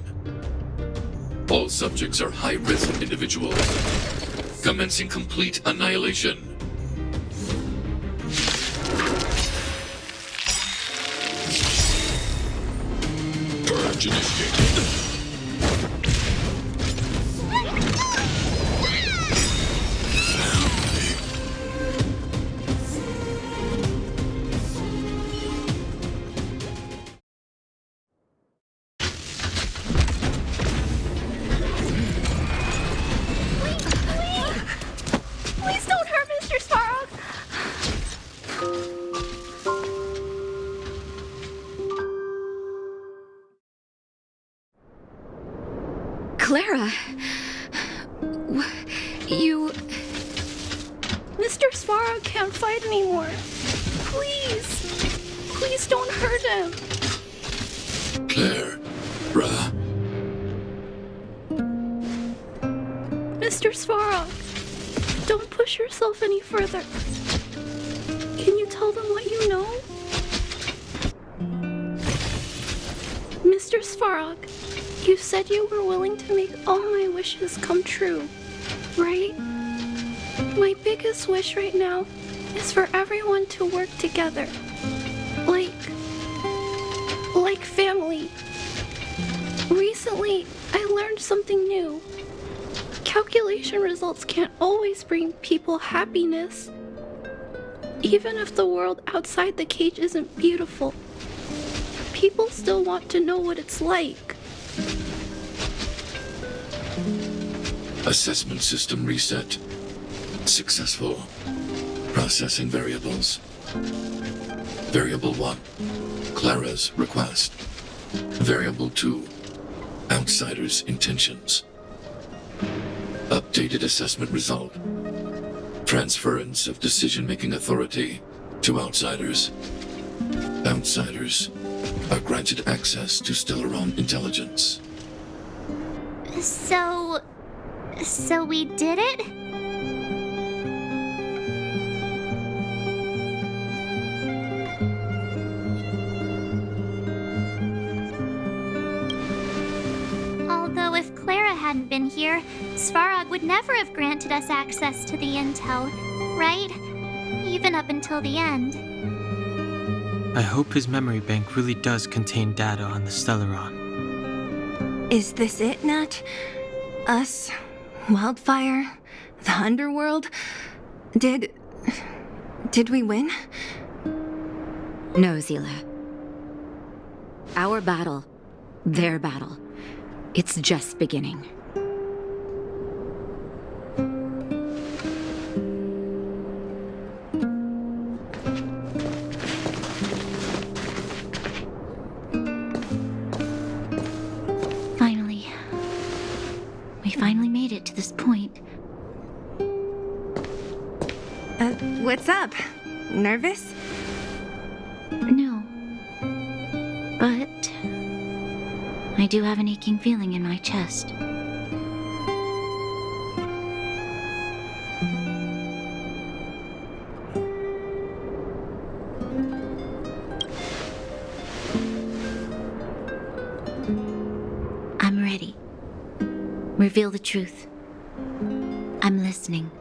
Speaker 15: All subjects are high-risk individuals. Commencing complete annihilation. Purge initiated.
Speaker 14: Please don't hurt Mr. Svarog!
Speaker 1: Clara, you...
Speaker 14: Mr. Svarog can't fight anymore. Please! Please don't hurt him!
Speaker 15: Claire. Ra.
Speaker 14: Mr. Svarog, don't push yourself any further. Can you tell them what you know? Mr. Svarog, you said you were willing to make all my wishes come true, right? My biggest wish right now is for everyone to work together. Like family. Recently, I learned something new. Calculation results can't always bring people happiness. Even if the world outside the cage isn't beautiful, people still want to know what it's like.
Speaker 15: Assessment system reset. Successful. Processing variables. Variable 1. Clara's request. Variable 2. Outsider's intentions. Updated assessment result. Transference of decision-making authority to outsiders. Outsiders are granted access to Stellaron intelligence.
Speaker 9: So we did it? Although if Clara hadn't been here, Svarog would never have granted us access to the intel, right? Even up until the end.
Speaker 4: I hope his memory bank really does contain data on the Stellaron.
Speaker 2: Is this it, Nat? Us? Wildfire? The underworld? Did we win?
Speaker 1: No, Zila. Our battle, their battle, it's just beginning.
Speaker 3: We finally made it to this point.
Speaker 2: What's up? Nervous?
Speaker 3: No. But I do have an aching feeling in my chest. I'm ready. Reveal the truth. I'm listening.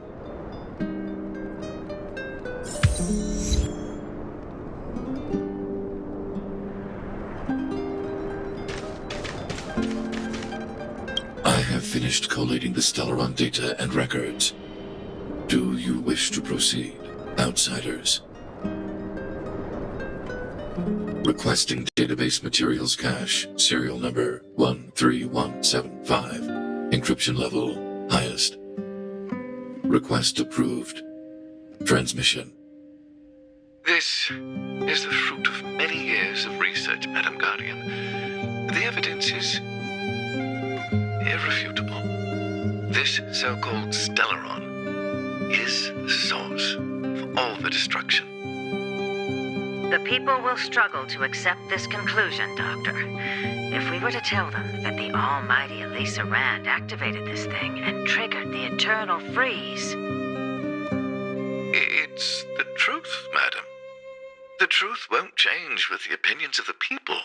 Speaker 15: I have finished collating the Stellaron data and records. Do you wish to proceed, outsiders? Requesting database materials cache, serial number 13175. Encryption level, highest. Request approved. Transmission.
Speaker 16: This is the fruit of many years of research, Madam Guardian. The evidence is irrefutable. This so-called Stellaron is the source of all the destruction.
Speaker 10: The people will struggle to accept this conclusion, Doctor. If we were to tell them that the almighty Elisa Rand activated this thing and triggered the eternal freeze...
Speaker 16: It's the truth, madam. The truth won't change with the opinions of the people.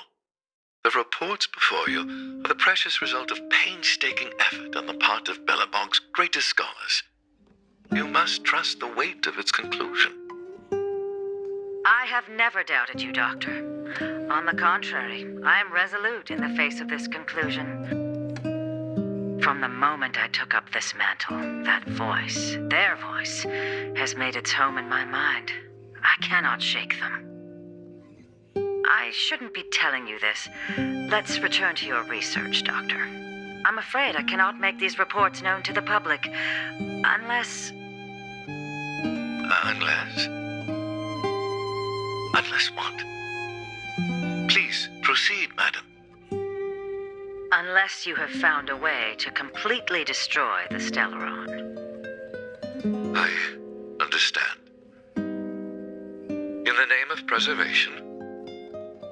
Speaker 16: The reports before you are the precious result of painstaking effort on the part of Bellabog's greatest scholars. You must trust the weight of its conclusion.
Speaker 10: I have never doubted you, Doctor. On the contrary, I am resolute in the face of this conclusion. From the moment I took up this mantle, that voice, their voice, has made its home in my mind. I cannot shake them. I shouldn't be telling you this. Let's return to your research, Doctor. I'm afraid I cannot make these reports known to the public, unless...
Speaker 16: Unless? Unless what? Please, proceed, madam.
Speaker 10: Unless you have found a way to completely destroy the Stellaron.
Speaker 16: I understand. In the name of preservation,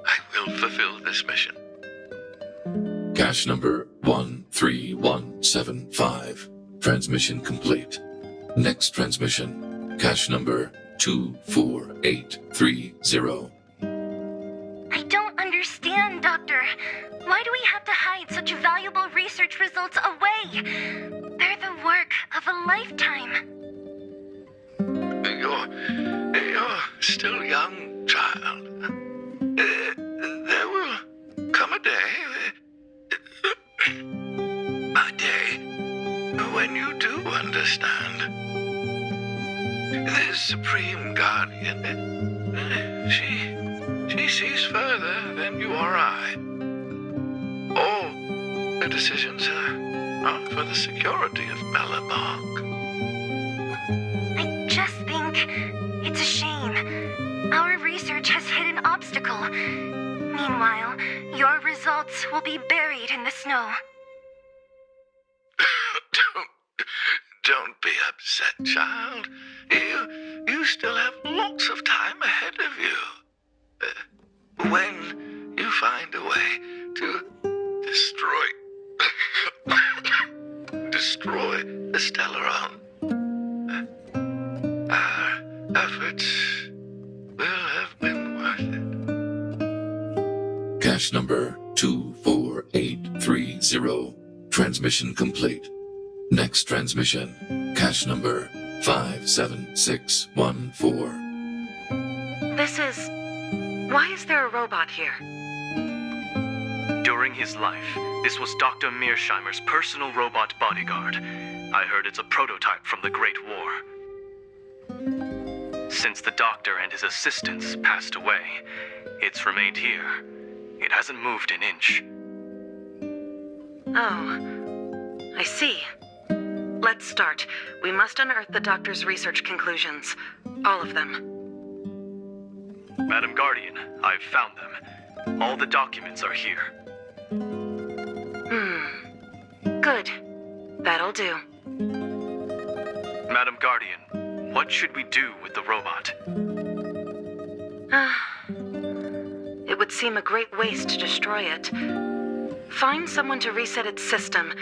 Speaker 16: I will fulfill this mission.
Speaker 15: Cache number 13175. Transmission complete. Next transmission. Cache number 24830.
Speaker 2: I don't understand, Doctor. Why do we have to hide such valuable research results away? They're the work of a lifetime.
Speaker 16: You're still young, child. There will come a day, when you do understand. This Supreme Guardian, she sees further than you or I. All her decisions are for the security of Belobog.
Speaker 2: I just think it's a shame. Our research has hit an obstacle. Meanwhile, your results will be buried in the snow.
Speaker 16: don't be upset, child. You still have lots of time ahead of you. When you find a way to destroy the Stellaron, our efforts will have been worth it.
Speaker 15: Cache number 24830. Transmission complete. Next transmission. Cache number 57614.
Speaker 10: Why is there a robot here?
Speaker 17: During his life, this was Dr. Mearsheimer's personal robot bodyguard. I heard it's a prototype from the Great War. Since the doctor and his assistants passed away, it's remained here. It hasn't moved an inch.
Speaker 10: Oh, I see. Let's start. We must unearth the doctor's research conclusions. All of them.
Speaker 17: Madam Guardian, I've found them. All the documents are here.
Speaker 10: Good. That'll do.
Speaker 17: Madam Guardian, what should we do with the robot?
Speaker 10: It would seem a great waste to destroy it. Find someone to reset its system,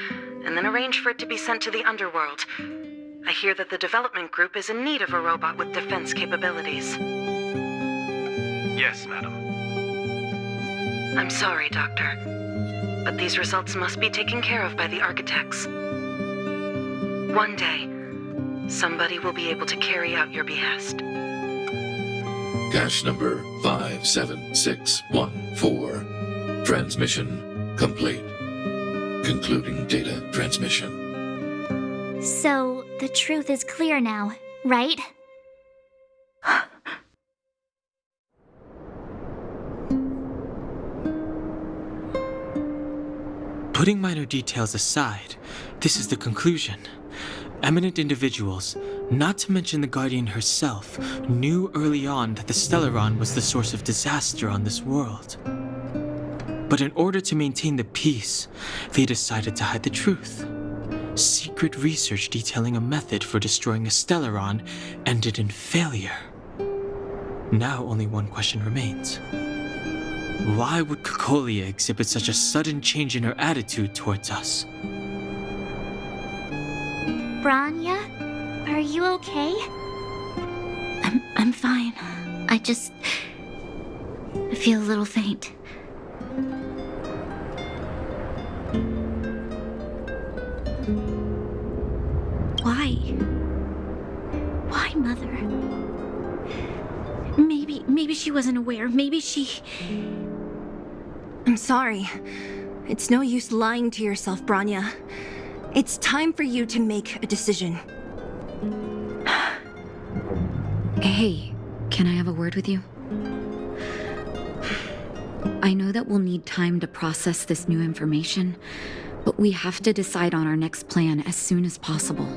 Speaker 10: and then arrange for it to be sent to the underworld. I hear that the development group is in need of a robot with defense capabilities.
Speaker 17: Yes, madam.
Speaker 10: I'm sorry, Doctor, but these results must be taken care of by the architects. One day, somebody will be able to carry out your behest.
Speaker 15: Cache number 57614. Transmission complete. Concluding data transmission.
Speaker 9: So, the truth is clear now, right?
Speaker 4: Putting minor details aside, this is the conclusion. Eminent individuals, not to mention the Guardian herself, knew early on that the Stellaron was the source of disaster on this world. But in order to maintain the peace, they decided to hide the truth. Secret research detailing a method for destroying a Stellaron ended in failure. Now only one question remains. Why would Kokolia exhibit such a sudden change in her attitude towards us?
Speaker 9: Branya, are you okay?
Speaker 3: I'm fine. I feel a little faint. Why, Mother? Maybe she wasn't aware. Maybe she...
Speaker 2: I'm sorry. It's no use lying to yourself, Branya. It's time for you to make a decision.
Speaker 1: Hey, can I have a word with you? I know that we'll need time to process this new information, but we have to decide on our next plan as soon as possible.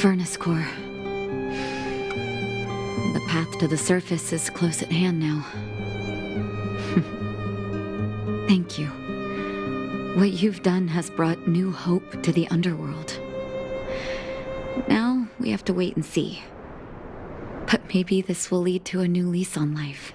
Speaker 1: Furnace core. The path to the surface is close at hand now. Thank you. What you've done has brought new hope to the underworld. Now we have to wait and see. But maybe this will lead to a new lease on life.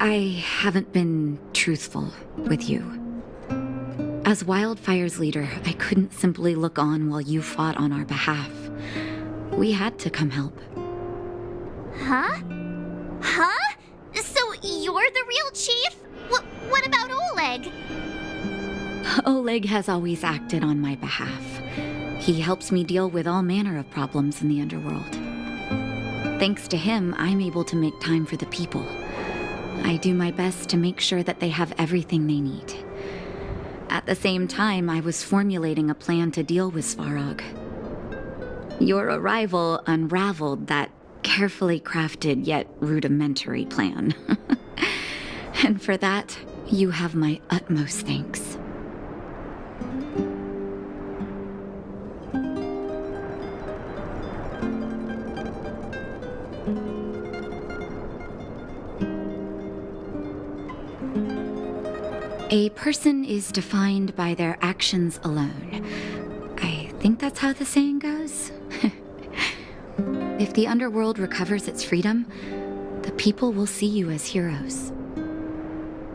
Speaker 1: I haven't been truthful with you. As Wildfire's leader, I couldn't simply look on while you fought on our behalf. We had to come help.
Speaker 9: Huh? Huh? So you're the real chief? What about Oleg?
Speaker 1: Oleg has always acted on my behalf. He helps me deal with all manner of problems in the underworld. Thanks to him, I'm able to make time for the people. I do my best to make sure that they have everything they need. At the same time, I was formulating a plan to deal with Svarog. Your arrival unraveled that carefully crafted yet rudimentary plan. And for that, you have my utmost thanks. A person is defined by their actions alone. I think that's how the saying goes. If the underworld recovers its freedom, the people will see you as heroes.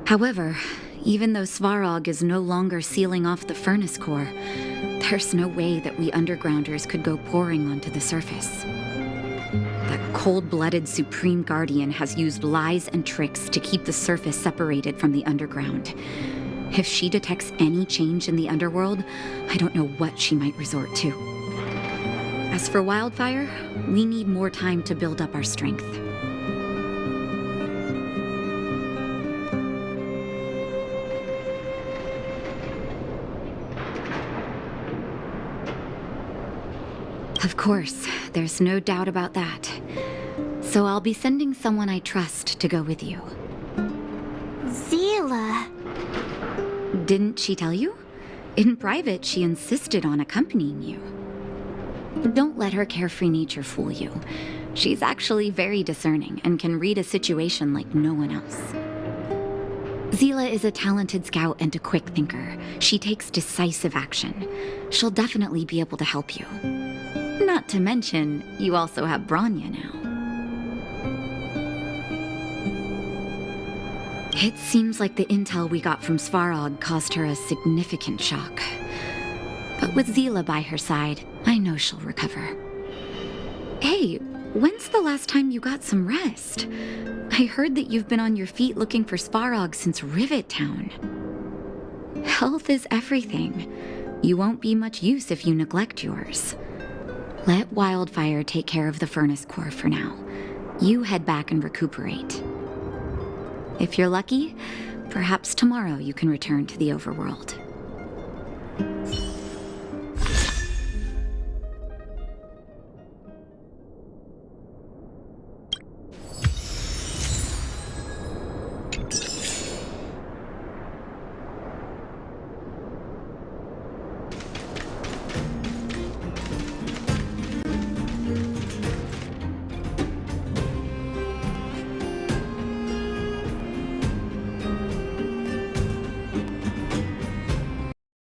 Speaker 1: However, even though Svarog is no longer sealing off the furnace core, there's no way that we undergrounders could go pouring onto the surface. That cold-blooded Supreme Guardian has used lies and tricks to keep the surface separated from the underground. If she detects any change in the underworld, I don't know what she might resort to. As for Wildfire, we need more time to build up our strength. Of course, there's no doubt about that. So I'll be sending someone I trust to go with you.
Speaker 9: Zila.
Speaker 1: Didn't she tell you? In private, she insisted on accompanying you. Don't let her carefree nature fool you. She's actually very discerning and can read a situation like no one else. Zila is a talented scout and a quick thinker. She takes decisive action. She'll definitely be able to help you. Not to mention, you also have Branya now. It seems like the intel we got from Svarog caused her a significant shock. But with Zila by her side, I know she'll recover. Hey, when's the last time you got some rest? I heard that you've been on your feet looking for Svarog since Rivet Town. Health is everything. You won't be much use if you neglect yours. Let Wildfire take care of the furnace core for now. You head back and recuperate. If you're lucky, perhaps tomorrow you can return to the overworld.